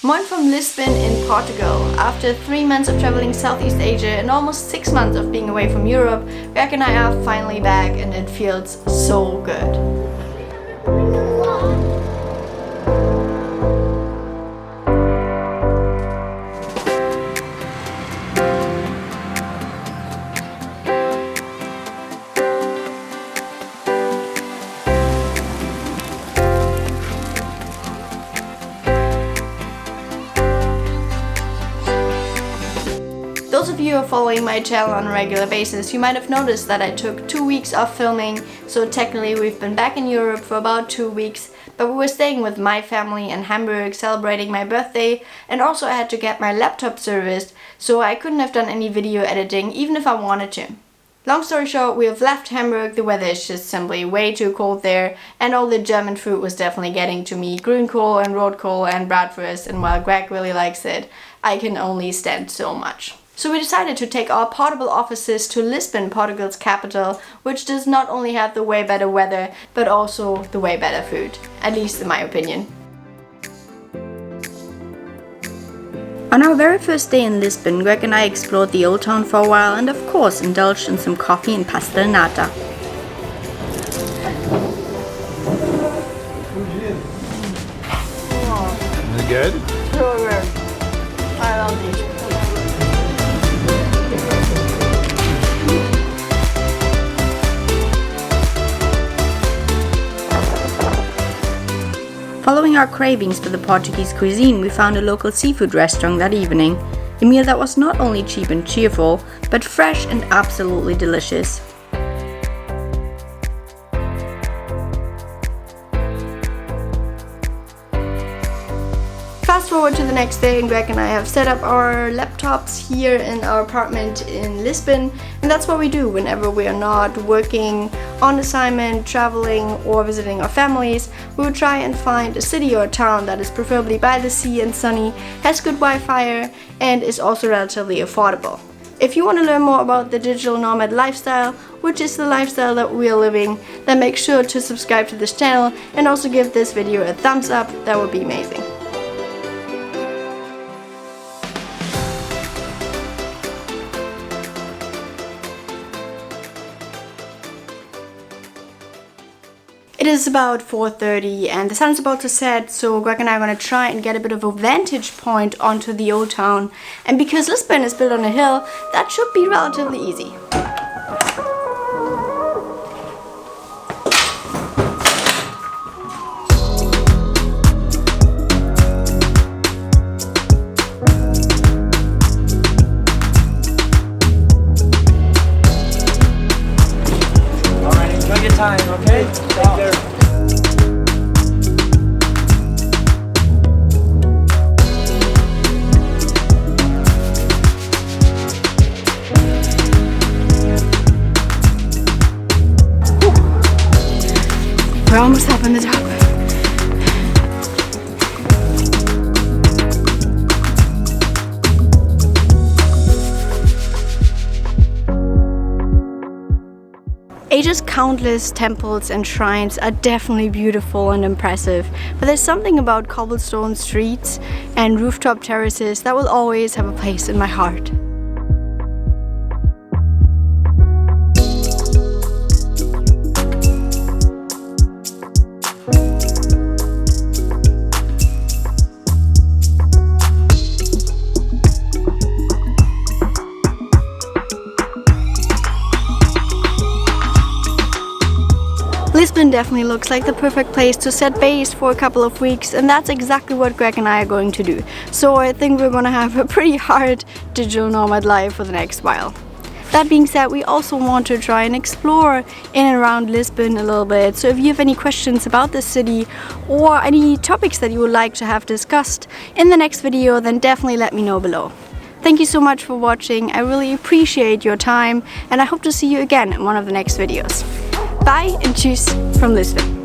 Moin from Lisbon in Portugal. After 3 months of traveling Southeast Asia and almost 6 months of being away from Europe, Greg and I are finally back and it feels so good. Those of you who are following my channel on a regular basis, you might have noticed that I took 2 weeks off filming, so technically we've been back in Europe for about 2 weeks, but we were staying with my family in Hamburg celebrating my birthday, and also I had to get my laptop serviced, so I couldn't have done any video editing even if I wanted to. Long story short, we have left Hamburg, the weather is just simply way too cold there, and all the German food was definitely getting to me, grünkohl and rotkohl and bratwurst, and while Greg really likes it, I can only stand so much. So we decided to take our portable offices to Lisbon, Portugal's capital, which does not only have the way better weather, but also the way better food, at least in my opinion. On our very first day in Lisbon, Greg and I explored the old town for a while and of course indulged in some coffee and Pastel Nata. Is it good? So good. I love these. Following our cravings for the Portuguese cuisine, we found a local seafood restaurant that evening. A meal that was not only cheap and cheerful, but fresh and absolutely delicious. Fast forward to the next day and Greg and I have set up our laptops here in our apartment in Lisbon, and that's what we do whenever we are not working on assignment, traveling or visiting our families. We will try and find a city or a town that is preferably by the sea and sunny, has good Wi-Fi and is also relatively affordable. If you want to learn more about the digital nomad lifestyle, which is the lifestyle that we are living, then make sure to subscribe to this channel and also give this video a thumbs up. That would be amazing. It is about 4:30 and the sun is about to set, so Greg and I are going to try and get a bit of a vantage point onto the old town. And because Lisbon is built on a hill, that should be relatively easy. Alright, enjoy your time, okay? Take care. We're almost up on the top. Asia's countless temples and shrines are definitely beautiful and impressive, but there's something about cobblestone streets and rooftop terraces that will always have a place in my heart. Lisbon definitely looks like the perfect place to set base for a couple of weeks, and that's exactly what Greg and I are going to do. So I think we're gonna have a pretty hard digital nomad life for the next while. That being said, we also want to try and explore in and around Lisbon a little bit. So if you have any questions about the city or any topics that you would like to have discussed in the next video, then definitely let me know below. Thank you so much for watching. I really appreciate your time and I hope to see you again in one of the next videos. Bye and tschüss from Lisbon.